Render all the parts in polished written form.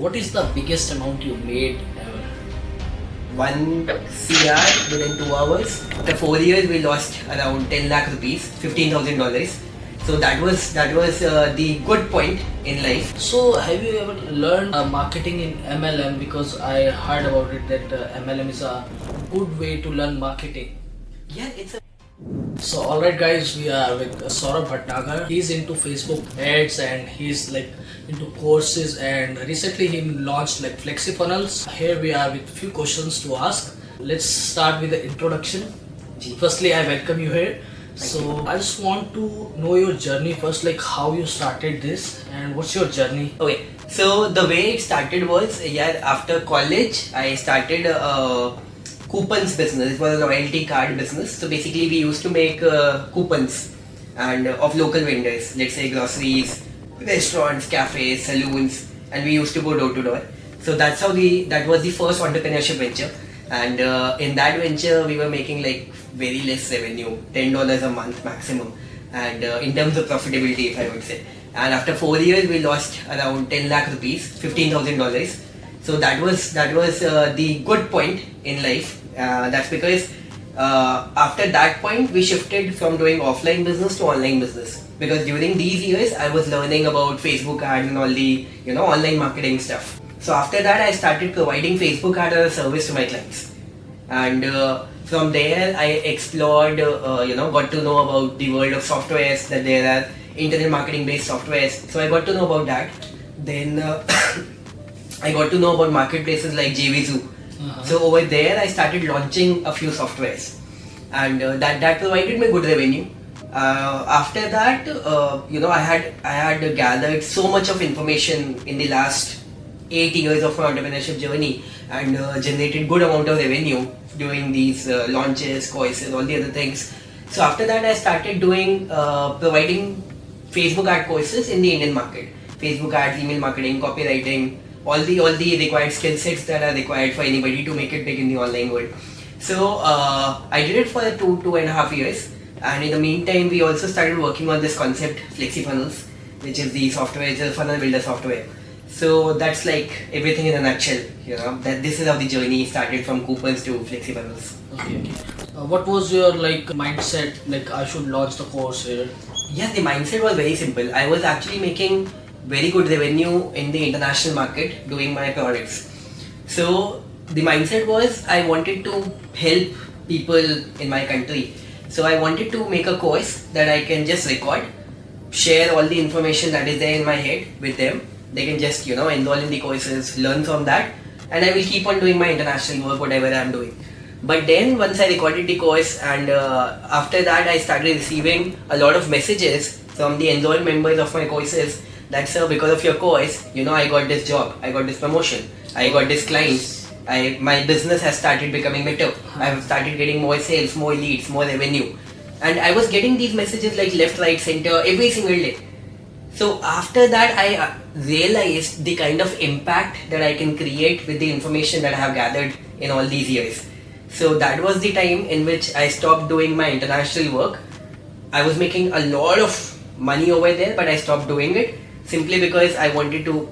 What is the biggest amount you made ever? 1 CR within 2 hours. After 4 years, we lost around 10 lakh rupees, $15,000. So that was the good point in life. So have you ever learned marketing in MLM? Because I heard about it that MLM is a good way to learn marketing. Yeah, it's a So alright guys, we are with Saurabh Bhatnagar. He's into Facebook ads and he's like into courses, and recently he launched like FlexiFunnels. Here we are with few questions to ask. Let's start with the introduction. Firstly, I welcome you here. So I just want to know your journey first, like how you started this and what's your journey? Okay, so the way it started was, after college, I started coupons business. It was a loyalty card business. So basically, we used to make coupons and of local vendors, let's say groceries, restaurants, cafes, saloons, and we used to go door to door. So that was the first entrepreneurship venture. And in that venture, we were making like very less revenue, $10 a month maximum, and in terms of profitability, if I would say. And after 4 years, we lost around 10 lakh rupees, $15,000. So that was the good point in life. That's because after that point, we shifted from doing offline business to online business. Because during these years, I was learning about Facebook ads and all the online marketing stuff. So after that, I started providing Facebook ad as a service to my clients, and from there I explored, got to know about the world of softwares, that there are internet marketing based softwares. So I got to know about that. Then I got to know about marketplaces like JVZoo. So over there, I started launching a few softwares, and that provided me good revenue. After that, I had gathered so much of information in the last 8 years of my entrepreneurship journey, and generated good amount of revenue doing these launches, courses, all the other things. So after that, I started doing providing Facebook ad courses in the Indian market. Facebook ads, email marketing, copywriting, all the required skill sets that are required for anybody to make it big in the online world. So I did it for 2.5 years, and in the meantime, we also started working on this concept, FlexiFunnels, which is the software, it's a funnel builder software. So that's like everything in a nutshell, that this is how the journey started, from coupons to FlexiFunnels. Okay. What was your like mindset? Like I should launch the course here. Yeah, the mindset was very simple. I was actually making very good revenue in the international market doing my products. So the mindset was, I wanted to help people in my country. So I wanted to make a course that I can just record, share all the information that is there in my head with them. They can just enroll in the courses, learn from that, and I will keep on doing my international work, whatever I am doing. But then once I recorded the course, and after that I started receiving a lot of messages from the enrolled members of my courses that, sir, because of your course, I got this job, I got this promotion, I got this client, my business has started becoming better, I have started getting more sales, more leads, more revenue. And I was getting these messages like left, right, center every single day. So after that, I realized the kind of impact that I can create with the information that I have gathered in all these years. So that was the time in which I stopped doing my international work. I was making a lot of money over there, but I stopped doing it simply because I wanted to,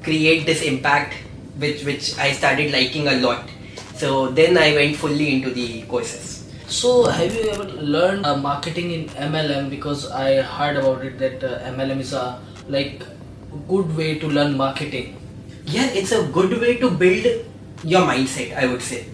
create this impact, which I started liking a lot. So then I went fully into the courses. So have you ever learned marketing in MLM? Because I heard about it that MLM is a like good way to learn marketing. Yeah, it's a good way to build your mindset, I would say.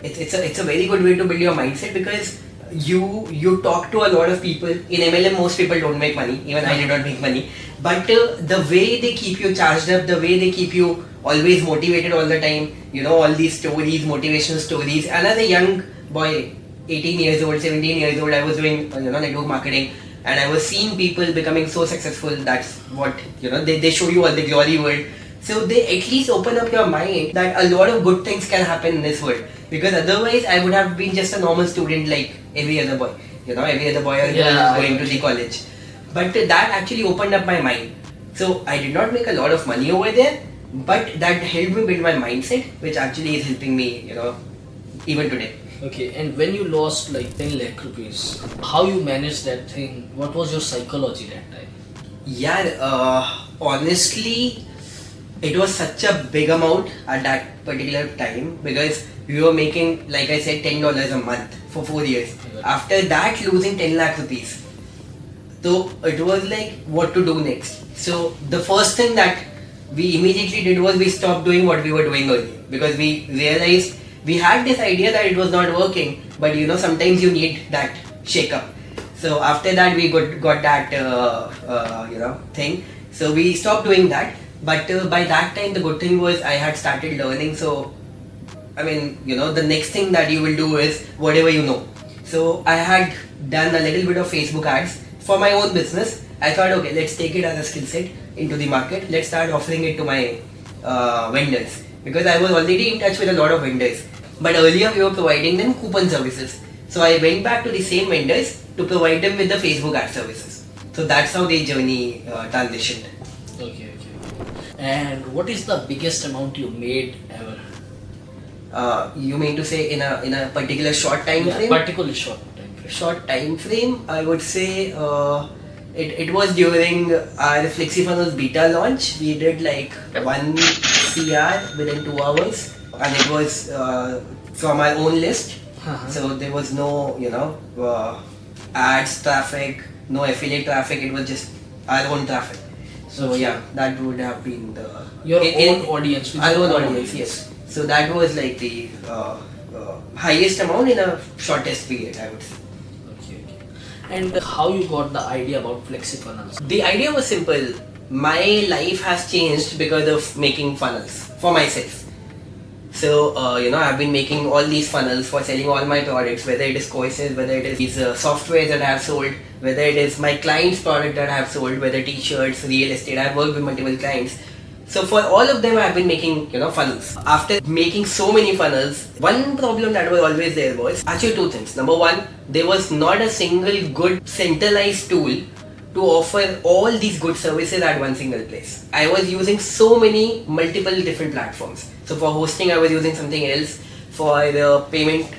It's a very good way to build your mindset, because you talk to a lot of people. In MLM, most people don't make money. Even I did not make money. But the way they keep you charged up, the way they keep you always motivated all the time, all these stories, motivational stories. And as a young boy, 18 years old, 17 years old, I was doing network marketing, and I was seeing people becoming so successful. That's what they show you all the glory world. So they at least open up your mind that a lot of good things can happen in this world, because otherwise I would have been just a normal student like every other boy. Every other boy or girl going to the college. But that actually opened up my mind. So I did not make a lot of money over there, but that helped me build my mindset, which actually is helping me, even today. Okay, and when you lost like 10 lakh rupees, how you managed that thing? What was your psychology that time? Yeah, honestly, it was such a big amount at that particular time because we were making, like I said, $10 a month for 4 years. After that, losing 10 lakh rupees. So it was like what to do next. So the first thing that we immediately did was we stopped doing what we were doing earlier because we realized we had this idea that it was not working, but sometimes you need that shake up. So after that we got that thing. So we stopped doing that. But by that time the good thing was I had started learning. So I mean, the next thing that you will do is whatever you know. So I had done a little bit of Facebook ads for my own business. I thought, okay, let's take it as a skill set into the market. Let's start offering it to my vendors because I was already in touch with a lot of vendors. But earlier we were providing them coupon services. So I went back to the same vendors to provide them with the Facebook ad services. So that's how the journey transitioned. Okay. And what is the biggest amount you made ever? You mean to say in a particular short time frame? Particularly short time frame. Short time frame, I would say it was during our FlexiFunnels beta launch. We did like 1 CR within 2 hours, and it was from our own list. So there was no ads traffic, no affiliate traffic. It was just our own traffic. So yeah, that would have been your own audience. Our own audience, yes. So that was like the highest amount in a shortest period, I would say. Okay. And how you got the idea about FlexiFunnels? The idea was simple. My life has changed because of making funnels for myself. So I've been making all these funnels for selling all my products, whether it is courses, whether it is these software that I have sold, whether it is my client's product that I have sold, whether t-shirts, real estate. I have worked with multiple clients. So for all of them I have been making funnels. After making so many funnels, one problem that was always there was actually 2 things. Number one, there was not a single good centralized tool to offer all these good services at one single place. I was using so many multiple different platforms. So for hosting I was using something else. For the payment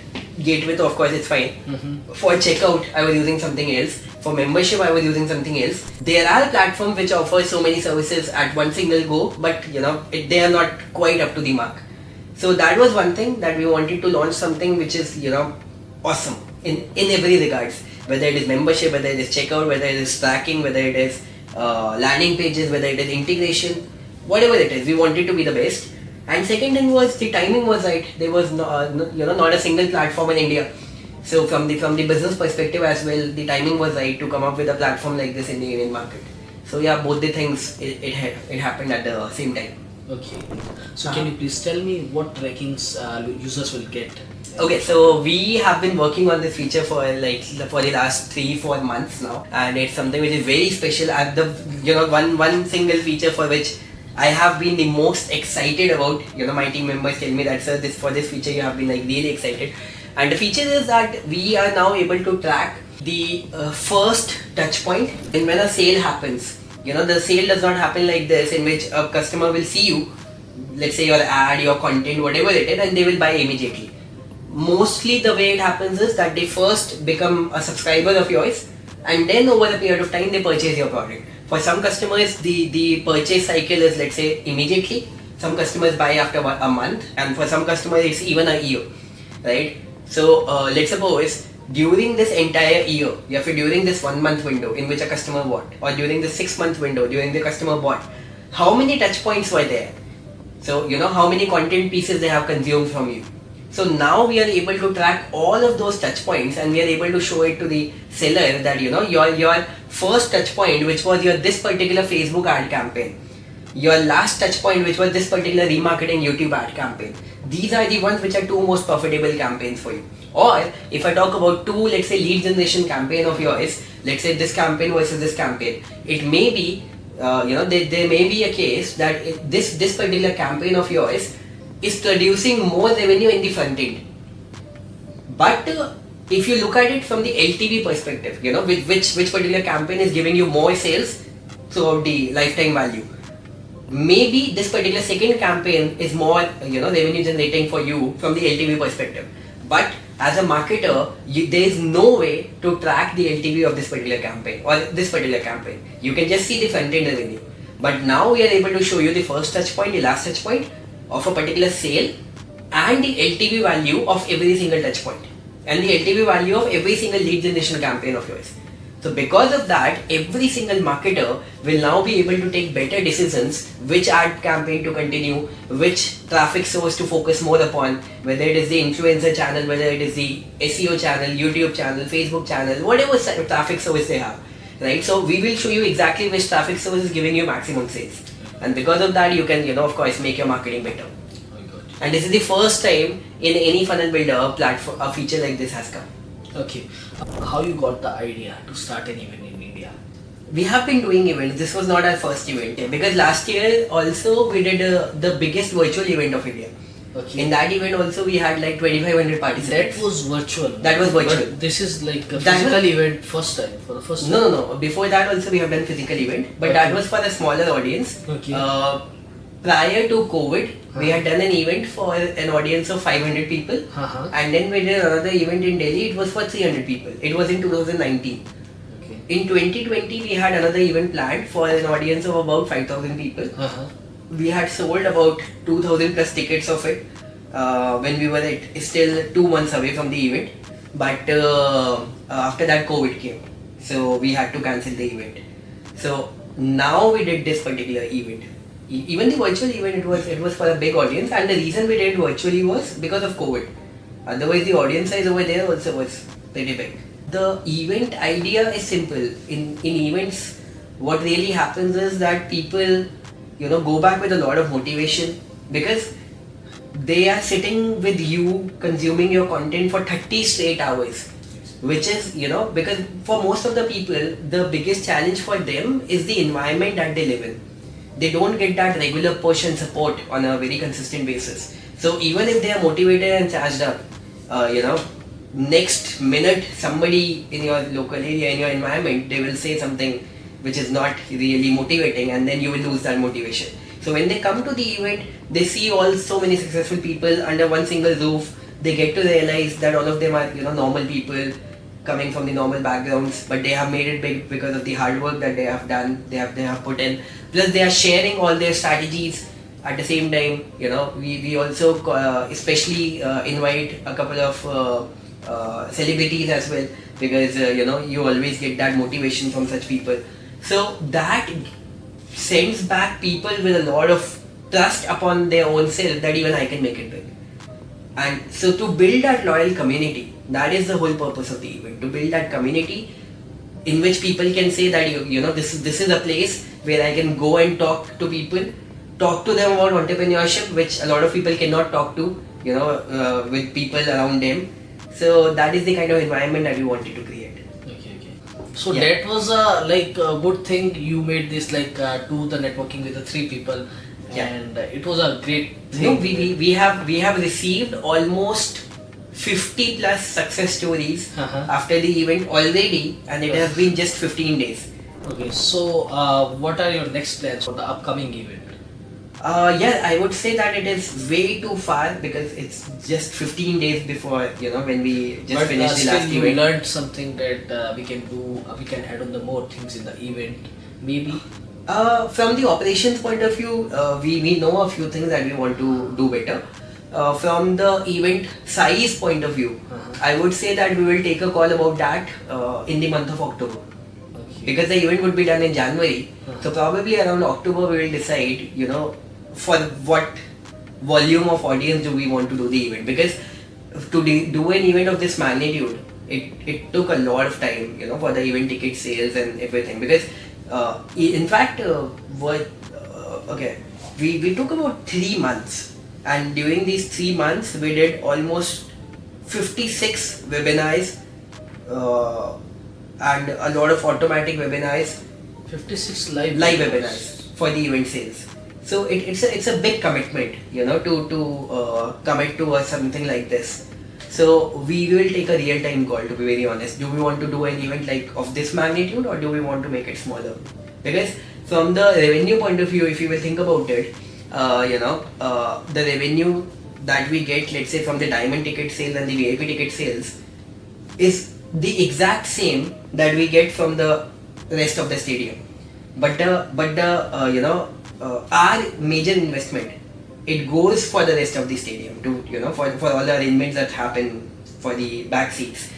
gateway, of course it's fine. For checkout I was using something else. For membership I was using something else. There are platforms which offer so many services at one single go, but they are not quite up to the mark. So that was one thing, that we wanted to launch something which is awesome in every regards. Whether it is membership, whether it is checkout, whether it is tracking, whether it is landing pages, whether it is integration, whatever it is, we wanted to be the best. And second thing was the timing was right. There was not a single platform in India. So from the business perspective as well, the timing was right to come up with a platform like this in the Indian market. So yeah, both the things it happened at the same time. Okay. So can you please tell me what trackings users will get? Okay, so we have been working on this feature for the last 3-4 months now, and it's something which is very special. And the one single feature for which I have been the most excited about. My team members tell me that, sir, for this feature you have been really excited. And the feature is that we are now able to track the first touch point. And when a sale happens, the sale does not happen like this, in which a customer will see you, let's say your ad, your content, whatever it is, and they will buy immediately. Mostly the way it happens is that they first become a subscriber of yours, and then over a period of time they purchase your product. For some customers the purchase cycle is, let's say, immediately. Some customers buy after a month, and for some customers it's even a year, right? So let's suppose during this entire year, during this 1 month window in which a customer bought, or during the 6 month window during the customer bought, how many touch points were there? So how many content pieces they have consumed from you. So now we are able to track all of those touch points, and we are able to show it to the seller that your first touch point, which was this particular Facebook ad campaign, your last touch point, which was this particular remarketing YouTube ad campaign. These are the ones which are 2 most profitable campaigns for you. Or if I talk about 2, let's say, lead generation campaign of yours, let's say this campaign versus this campaign, it may be there may be a case that this particular campaign of yours is producing more revenue in the front end. But if you look at it from the LTV perspective, which particular campaign is giving you more sales throughout the lifetime value, maybe this particular second campaign is more revenue generating for you from the LTV perspective. But as a marketer, there is no way to track the LTV of this particular campaign or this particular campaign. You can just see the front end revenue. But now we are able to show you the first touch point, the last touch point of a particular sale, and the LTV value of every single touch point, and the LTV value of every single lead generation campaign of yours. So because of that, every single marketer will now be able to take better decisions, which ad campaign to continue, which traffic source to focus more upon, whether it is the influencer channel, whether it is the SEO channel, YouTube channel, Facebook channel, whatever traffic source they have, right? So we will show you exactly which traffic source is giving you maximum sales. And because of that, you can, of course, make your marketing better. And this is the first time in any funnel builder platform a feature like this has come. Okay, how you got the idea to start an event in India? We have been doing events. This was not our first event, because last year also we did the biggest virtual event of India. Okay. In that event also we had like 2,500 participants. That was virtual. That was virtual. But this is like a physical event first time, for the first time. No. Before that also we have done physical event, but that was for a smaller audience. Okay. Prior to COVID, we had done an event for an audience of 500 people, and then we did another event in Delhi. It was for 300 people. It was in 2019. Okay. In 2020, we had another event planned for an audience of about 5,000 people. We had sold about 2,000 plus tickets of it when we were still 2 months away from the event. But after that, COVID came, so we had to cancel the event. So now we did this particular event. Even the virtual event, it was for a big audience, and the reason we did virtually was because of COVID. Otherwise, the audience size over there also was pretty big. The event idea is simple. In events, what really happens is that people, go back with a lot of motivation, because they are sitting with you, consuming your content for 30 straight hours. Which is, because for most of the people, the biggest challenge for them is the environment that they live in. They don't get that regular push and support on a very consistent basis. So even if they are motivated and charged up, next minute somebody in your local area, in your environment, they will say something which is not really motivating, and then you will lose that motivation. So when they come to the event, they see so many successful people under one single roof. They get to realize that all of them are normal people coming from the normal backgrounds, but they have made it big because of the hard work that they have done, they have put in. Plus they are sharing all their strategies at the same time. We also especially invite a couple of celebrities as well, because you always get that motivation from such people. So that sends back people with a lot of trust upon their own self that even I can make it big. And so to build that loyal community, that is the whole purpose of the event, to build that community in which people can say that this is a place where I can go and talk to people, talk to them about entrepreneurship, which a lot of people cannot talk to, with people around them. So that is the kind of environment that we wanted to create. Okay. So that was a good thing you made this, do the networking with the 3 people. Yeah. And it was a great thing. We have received almost 50 plus success stories after the event already, and it has been just 15 days. Okay, so what are your next plans for the upcoming event? I would say that it is way too far, because it's just 15 days before when we just finished the last you event. learned something that we can add on the more things in the event, maybe. From the operations point of view, we know a few things that we want to do better. From the event size point of view, I would say that we will take a call about that in the month of October. Okay. Because the event would be done in January. So probably around October we will decide, for what volume of audience do we want to do the event. Because to do an event of this magnitude, it took a lot of time, for the event ticket sales and everything. Because in fact, we took about 3 months, and during these 3 months we did almost 56 webinars and a lot of automatic webinars, 56 live webinars for the event sales. So it's a big commitment, to commit to something like this. So we will take a real-time call, to be very honest. Do we want to do an event of this magnitude, or do we want to make it smaller? Because from the revenue point of view, if you will think about it, the revenue that we get, let's say from the diamond ticket sales and the VIP ticket sales, is the exact same that we get from the rest of the stadium. our major investment, it goes for the rest of the stadium to for all the arrangements that happen for the back seats.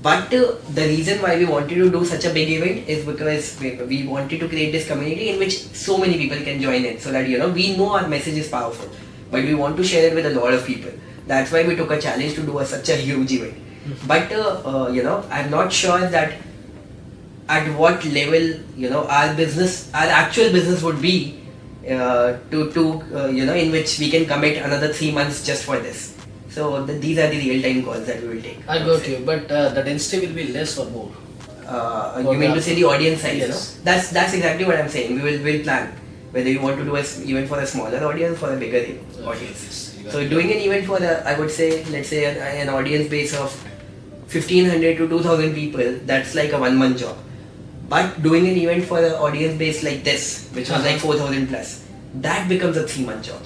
But the reason why we wanted to do such a big event is because we wanted to create this community in which so many people can join in, so that we know our message is powerful, but we want to share it with a lot of people. That's why we took a challenge to do such a huge event. But I'm not sure that at what level our actual business would be in which we can commit another 3 months just for this. So these are the real-time calls that we will take. I got you, but the density will be less or more? You mean to say the audience size? Yes. That's exactly what I'm saying. We'll plan whether you want to do an event for a smaller audience or a bigger audience. So doing an event for I would say, let's say an audience base of 1500 to 2000 people, that's like a 1 month job. But doing an event for an audience base like this, which was like 4000 plus, that becomes a 3 month job.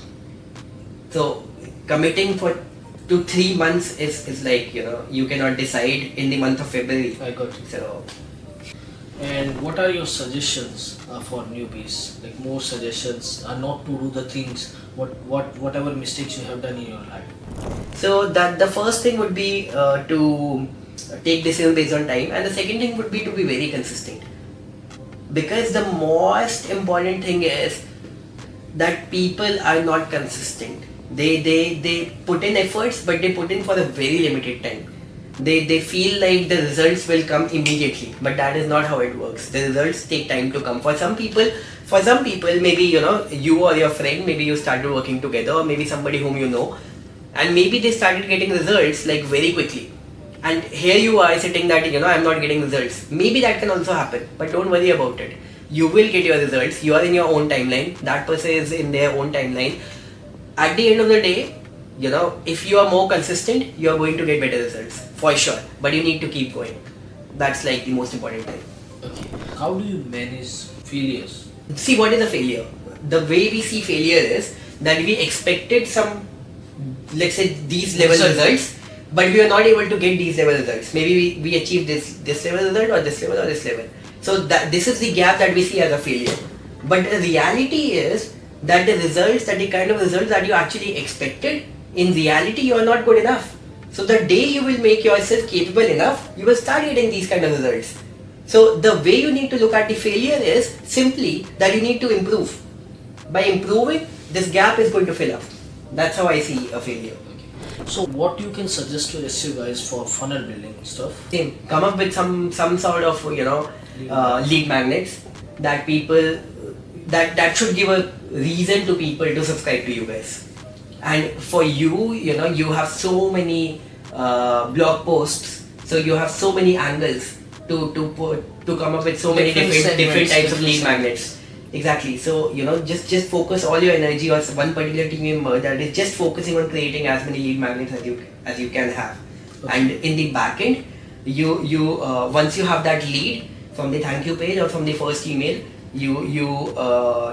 So committing to 3 months is like, you cannot decide in the month of February. I got you. So, and what are your suggestions for newbies? Like more suggestions, not to do the things, whatever mistakes you have done in your life. So that the first thing would be to take decisions based on time, and the second thing would be to be very consistent. Because the most important thing is that people are not consistent. They put in efforts, but they put in for a very limited time. They feel like the results will come immediately, but that is not how it works. The results take time to come. For some people, maybe you or your friend, maybe you started working together, or maybe somebody whom you know, and maybe they started getting results like very quickly. And here you are sitting that I'm not getting results. Maybe that can also happen, but don't worry about it. You will get your results. You are in your own timeline. That person is in their own timeline. At the end of the day, if you are more consistent, you are going to get better results for sure. But you need to keep going. That's like the most important thing. Okay. How do you manage failures? See, what is a failure? The way we see failure is that we expected some, let's say, these level results, but we are not able to get these level results. Maybe we achieved this level result, or this level, or this level. So this is the gap that we see as a failure. But the reality is that the kind of results that you actually expected, in reality you are not good enough. So the day you will make yourself capable enough, you will start getting these kind of results. So the way you need to look at the failure is simply that you need to improve. By improving, this gap is going to fill up. That's how I see a failure. Okay. So what you can suggest to SU guys for funnel building stuff? Same. Come up with some sort of lead magnets that people that should give a reason to people to subscribe to you guys. And for you, you have so many blog posts, so you have so many angles to come up with so many different types of lead magnets. Exactly. So just focus all your energy on one particular team member that is just focusing on creating as many lead magnets as you can have. Okay. And in the back end, you once you have that lead from the thank you page or from the first email, you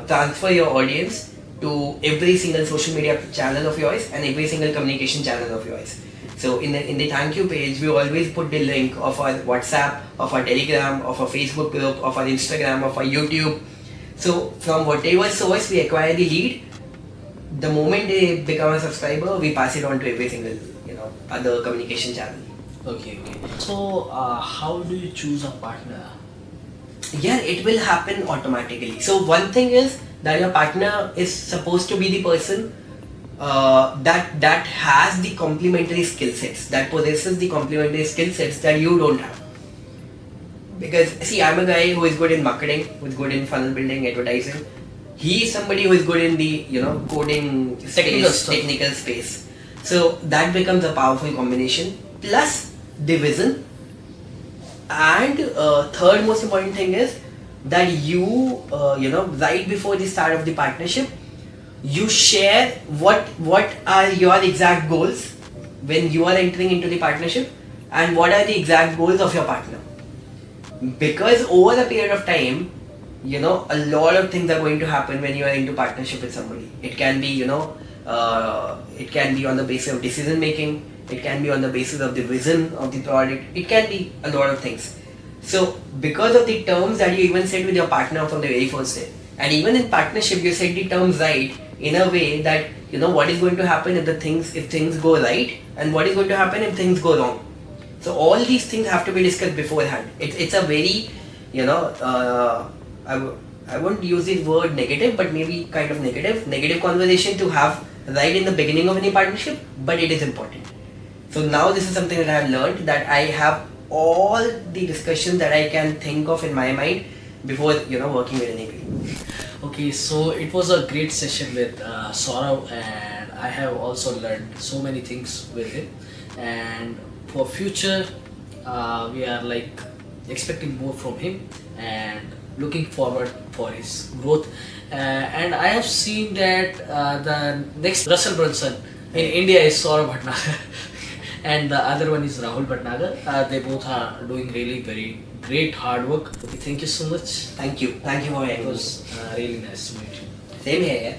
transfer your audience to every single social media channel of yours and every single communication channel of yours. So in the thank you page, we always put the link of our WhatsApp, of our Telegram, of our Facebook group, of our Instagram, of our YouTube. So from whatever source we acquire the lead, the moment they become a subscriber, we pass it on to every single other communication channel. Okay. So how do you choose a partner? Yeah, it will happen automatically. So one thing is that your partner is supposed to be the person that has the complementary skill sets, that possesses the complementary skill sets that you don't have. Because see, I'm a guy who is good in marketing, who is good in funnel building, advertising. He is somebody who is good in the coding technical space. So that becomes a powerful combination. Plus the vision. And third most important thing is that you right before the start of the partnership, you share what are your exact goals when you are entering into the partnership, and what are the exact goals of your partner. Because over a period of time, a lot of things are going to happen when you are into partnership with somebody. It can be it can be on the basis of decision making. It can be on the basis of the vision of the product. It can be a lot of things. So because of the terms that you even said with your partner from the very first day, and even in partnership you set the terms right in a way that you know what is going to happen if things go right, and what is going to happen if things go wrong. So all these things have to be discussed beforehand. It's a very, you know, I won't use the word negative, but maybe kind of negative conversation to have right in the beginning of any partnership, but it is important. So now this is something that I have learned, that I have all the discussions that I can think of in my mind before, you know, working with anybody. Okay, so it was a great session with Saurabh, and I have also learned so many things with him. And for future, we are like expecting more from him and looking forward for his growth. And I have seen that the next Russell Brunson in India is Saurabh Bhatnagar. And the other one is Rahul Bhatnagar. They both are doing really very great hard work. Okay, thank you so much. Thank you for It having me. was really nice to meet you. Same here. Yeah.